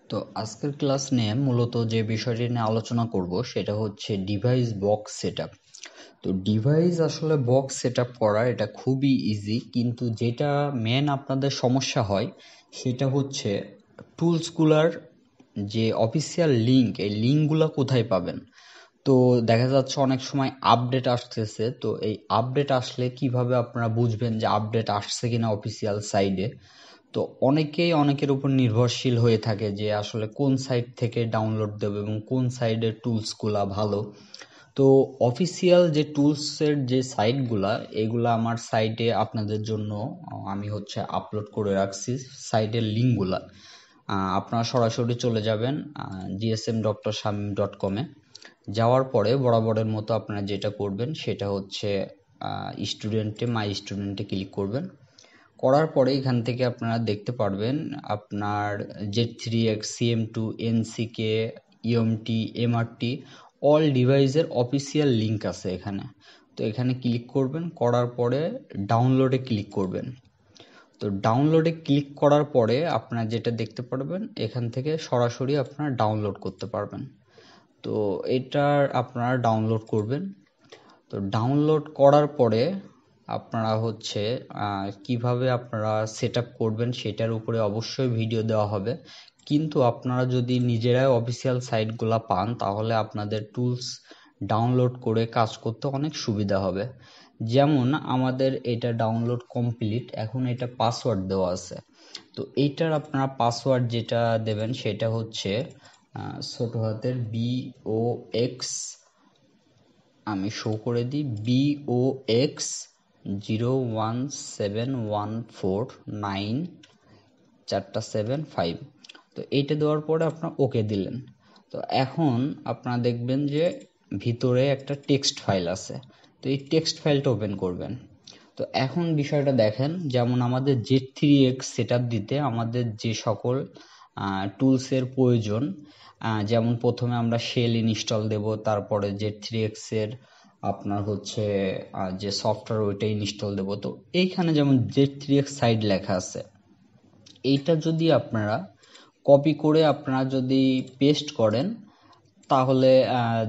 তো আজকের ক্লাস নিয়ে মূলত যে বিষয়টি নিয়ে আলোচনা করব সেটা হচ্ছে ডিভাইস বক্স সেটআপ। তো ডিভাইস আসলে বক্স সেটআপ করা এটা খুবই ইজি, কিন্তু যেটা মেন আপনাদের সমস্যা হয় সেটা হচ্ছে টুলসগুলার যে অফিসিয়াল লিংক, এই লিঙ্কগুলো কোথায় পাবেন। তো দেখা যাচ্ছে অনেক সময় আপডেট আসতেছে, তো এই আপডেট আসলে কিভাবে আপনারা বুঝবেন যে আপডেট আসছে কিনা অফিসিয়াল সাইডে। তো অনেকেই অনেকের উপর নির্ভরশীল হয়ে থাকে যে আসলে কোন সাইট থেকে ডাউনলোড দেবে এবং কোন সাইডের টুলসগুলা ভালো। তো অফিসিয়াল যে টুলসের যে সাইটগুলা, এগুলা আমার সাইটে আপনাদের জন্য আমি হচ্ছে আপলোড করে রাখছি সাইটের লিঙ্কগুলা। আপনারা সরাসরি চলে যাবেন gsm.shamim.com-এ। যাওয়ার পরে বরাবরের মতো আপনারা যেটা করবেন সেটা হচ্ছে মাই স্টুডেন্টে ক্লিক করবেন। করার পরে এখান থেকে আপনারা দেখতে পারবেন আপনার Z3X, CM2, NCK, EMT, MRT all ডিভাইসের অফিসিয়াল লিংক আছে এখানে। তো এখানে ক্লিক করবেন, করার পরে ডাউনলোডে ক্লিক করবেন। তো ডাউনলোডে ক্লিক করার পরে আপনারা যেটা দেখতে পারবেন এখান থেকে সরাসরি আপনারা ডাউনলোড করতে পারবেন। তো এটার আপনারা ডাউনলোড করবেন। তো ডাউনলোড করার পরে আপনারা হচ্ছে কিভাবে আপনারা সেট আপ করবেন সেটার উপরে অবশ্যই ভিডিও দেওয়া হবে, কিন্তু আপনারা যদি নিজেরাই অফিসিয়াল সাইটগুলো পান তাহলে আপনাদের টুলস ডাউনলোড করে কাজ করতে অনেক সুবিধা হবে। যেমন আমাদের এটা ডাউনলোড কমপ্লিট, এখন এটা পাসওয়ার্ড দেওয়া আছে। তো এইটার আপনারা পাসওয়ার্ড যেটা দেবেন সেটা হচ্ছে ছোট হাতের BOX, আমি শো করে দিই BOX 017149475। তো এইটা দেওয়ার পরে আপনার ওকে দিলেন। তো এখন আপনারা দেখবেন যে ভিতরে একটা টেক্সট ফাইল আছে। তো এই টেক্সট ফাইলটা ওপেন করবেন। তো এখন বিষয়টা দেখেন, যেমন আমাদের Z3X সেটআপ দিতে আমাদের যে সকল টুলসের প্রয়োজন, যেমন প্রথমে আমরা শেল ইনস্টল দেব, তারপরে Z3X এর আপনার হচ্ছে যে সফটওয়্যার ওইটা ইনস্টল দেব। তো এইখানে যেমন Z3X সাইড লেখা আছে, এইটা যদি আপনারা কপি করে আপনারা যদি পেস্ট করেন তাহলে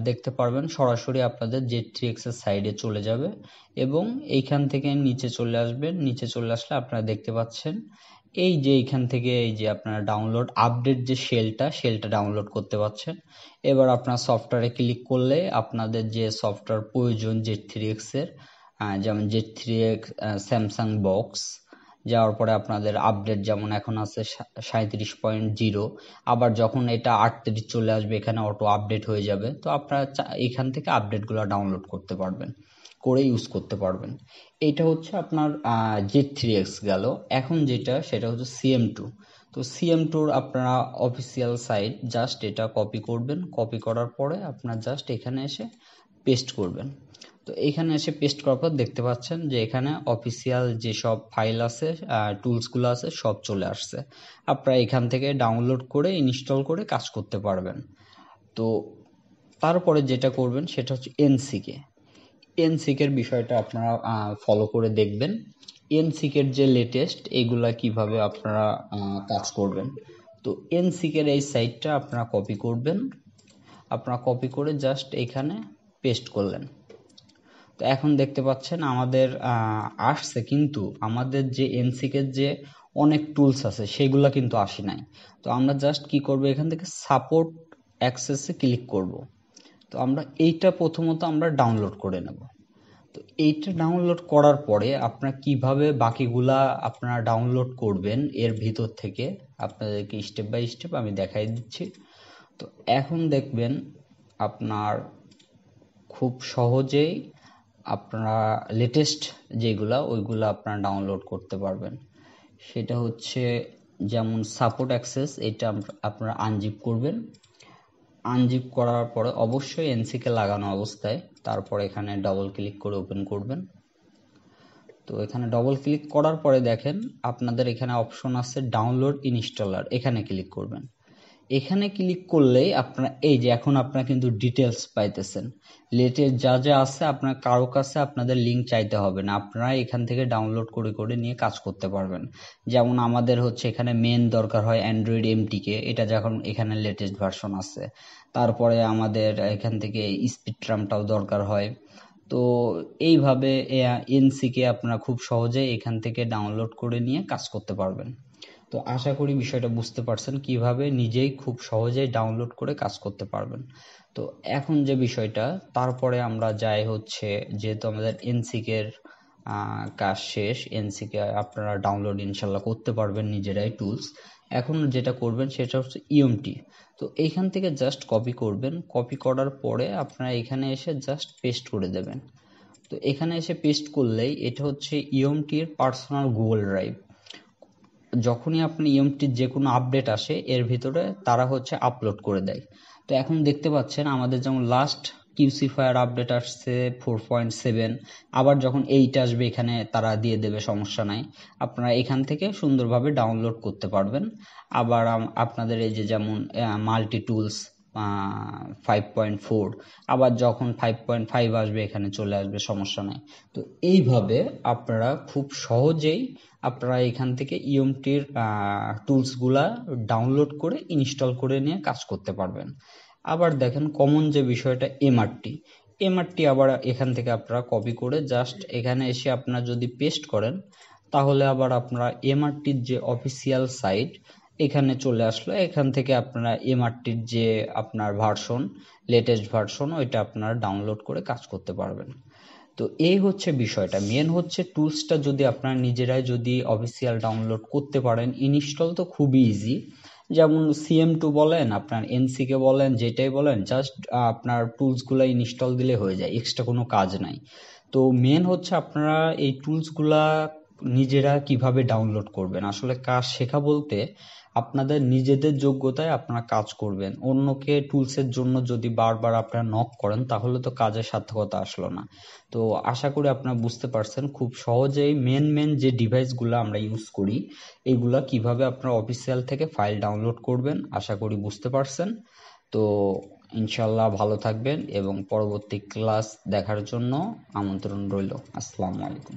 দেখতে পারবেন সরাসরি আপনাদের Z3X এর সাইডে চলে যাবে এবং এইখান থেকে নিচে চলে আসবেন। নিচে চলে আসলে আপনারা দেখতে পাচ্ছেন এই যে এইখান থেকে এই যে আপনারা ডাউনলোড আপডেট যে শেলটা ডাউনলোড করতে পারছেন। এবার আপনার সফটওয়্যারে ক্লিক করলে আপনাদের যে সফটওয়্যার প্রয়োজন Z3X এর, যেমন Z3X স্যামসাং বক্স, যাওয়ার পরে আপনাদের আপডেট যেমন এখন আছে 37.0, আবার যখন এটা 38 চলে আসবে এখানে অটো আপডেট হয়ে যাবে। তো আপনারা এখান থেকে আপডেটগুলো ডাউনলোড করতে পারবেন, করে ইউজ করতে পারবেন। এটা হচ্ছে আপনার Z3X গেল। এখন যেটা সেটা হচ্ছে CM2। তো CM2 আপনারা অফিসিয়াল সাইট, জাস্ট এটা কপি করবেন। কপি করার পরে আপনারা জাস্ট এখানে এসে পেস্ট করবেন। তো এখানে এসে পেস্ট করার পর দেখতে পাচ্ছেন যে এখানে অফিসিয়াল যেসব ফাইল আছে, টুলসগুলো আছে সব চলে আসছে। আপনারা এখান থেকে ডাউনলোড করে ইনস্টল করে কাজ করতে পারবেন। তো তারপরে যেটা করবেন সেটা হচ্ছে এনসিকের বিষয়টা আপনারা ফলো করে দেখবেন। এনসিকের যে লেটেস্ট এগুলা কিভাবে আপনারা কাজ করবেন। তো এনসিকের এই সাইটটা আপনারা কপি করবেন। আপনারা কপি করে জাস্ট এখানে পেস্ট করলেন। তো এখন দেখতে পাচ্ছেন আমাদের আসছে, কিন্তু আমাদের যে এনসিকের যে অনেক টুলস আছে সেগুলা কিন্তু আসে নাই। তো আমরা জাস্ট কি করব, এখান থেকে সাপোর্ট অ্যাক্সেসে ক্লিক করব। তো আমরা এইটা প্রথমত আমরা ডাউনলোড করে নেব। তো এইটা ডাউনলোড করার পরে আপনারা কিভাবে বাকিগুলা আপনারা ডাউনলোড করবেন এর ভিতর থেকে আপনাদেরকে স্টেপ বাই স্টেপ আমি দেখাই দিচ্ছি। তো এখন দেখবেন আপনার খুব সহজেই আপনারা লেটেস্ট যেগুলা ওইগুলা আপনারা ডাউনলোড করতে পারবেন। সেটা হচ্ছে যেমন সাপোর্ট অ্যাক্সেস, এটা আপনারা আনজিপ করবেন। আনজিপ করার পরে অবশ্যই এনসিকে লাগানো অবস্থায়, তারপর এখানে ডবল ক্লিক করে ওপেন করবেন। তো এখানে ডবল ক্লিক করার পরে দেখেন আপনাদের এখানে অপশন আছে ডাউনলোড ইনস্টলার, এখানে ক্লিক করবেন। এখানে ক্লিক করলেই আপনারা এই যে এখন আপনারা কিন্তু ডিটেলস পাইতেছেন, লেটেস্ট যা যা আছে আপনার কারো কাছে আপনাদের লিঙ্ক চাইতে হবে না, আপনারা এখান থেকে ডাউনলোড করে করে নিয়ে কাজ করতে পারবেন। যেমন আমাদের হচ্ছে এখানে মেন দরকার হয় অ্যান্ড্রয়েড এমটিকে, এটা যখন এখানে লেটেস্ট ভার্সন আছে। তারপরে আমাদের এখান থেকে স্পিডট্রামটাও দরকার হয়। তো এইভাবে এনসিকে আপনারা খুব সহজে এখান থেকে ডাউনলোড করে নিয়ে কাজ করতে পারবেন। তো আশা করি বিষয়টা বুঝতে পারছেন কিভাবে নিজেই খুব সহজেই ডাউনলোড করে কাজ করতে পারবেন। তো এখন যে বিষয়টা, তারপরে আমরা যাই হচ্ছে, যেহেতু আমাদের এনসিকের কাজ শেষ, এনসিকে আপনারা ডাউনলোড ইনশাল্লাহ করতে পারবেন নিজেরাই টুলস। এখন যেটা করবেন সেটা হচ্ছে ইএমটি। তো এইখান থেকে জাস্ট কপি করবেন, কপি করার পরে আপনারা এখানে এসে জাস্ট পেস্ট করে দেবেন। তো এখানে এসে পেস্ট করলেই এটা হচ্ছে ইএমটির পার্সোনাল গুগল ড্রাইভ। যখনই আপনি ইএমটির যে কোনো আপডেট আসে এর ভিতরে তারা হচ্ছে আপলোড করে দেয়। তো এখন দেখতে পাচ্ছেন আমাদের যেমন লাস্ট কিউসি ফায়ার আপডেট আসছে 4.7, আবার যখন 8 আসবে এখানে তারা দিয়ে দেবে, সমস্যা নাই। আপনারা এখান থেকে সুন্দরভাবে ডাউনলোড করতে পারবেন। আবার আপনাদের এই যে যেমন মাল্টি টুলস 5.4, আবার যখন 5.5 আসবে এখানে চলে আসবে, সমস্যা নাই। তো এইভাবে আপনারা খুব সহজেই আপনারা এখান থেকে ইএমটির টুলসগুলা ডাউনলোড করে ইনস্টল করে নিয়ে কাজ করতে পারবেন। আবার দেখেন কমন যে বিষয়টা এমআরটি আবার এখান থেকে আপনারা কপি করে জাস্ট এখানে এসে আপনারা যদি পেস্ট করেন তাহলে আবার আপনারা এমআরটির যে অফিসিয়াল সাইট এখানে চলে আসলো। এখান থেকে আপনারা এমআরটির যে আপনার ভার্সন, লেটেস্ট ভার্সন, ওইটা আপনারা ডাউনলোড করে কাজ করতে পারবেন। তো এই হচ্ছে বিষয়টা, মেন হচ্ছে টুলসটা যদি আপনারা নিজেরাই যদি অফিসিয়াল ডাউনলোড করতে পারেন, ইনস্টল তো খুবই ইজি। যেমন CM2 বলেন, আপনার এনসিকে বলেন, যেটাই বলেন, জাস্ট আপনার টুলসগুলো ইনস্টল দিলে হয়ে যায়, এক্সট্রা কোনো কাজ নাই। তো মেন হচ্ছে আপনারা এই টুলসগুলা নিজেরা কিভাবে ডাউনলোড করবেন। আসলে কাজ শেখা বলতে আপনাদের নিজেদের যোগ্যতায় আপনারা কাজ করবেন। অন্যকে টুলসের জন্য যদি বারবার আপনারা নক করেন তাহলে তো কাজের সার্থকতা আসলো না। তো আশা করি আপনারা বুঝতে পারছেন খুব সহজেই মেন যে ডিভাইসগুলো আমরা ইউজ করি এগুলা কিভাবে আপনারা অফিসিয়াল থেকে ফাইল ডাউনলোড করবেন, আশা করি বুঝতে পারছেন। তো ইনশাল্লাহ ভালো থাকবেন এবং পরবর্তী ক্লাস দেখার জন্য আমন্ত্রণ রইল। আসসালামু আলাইকুম।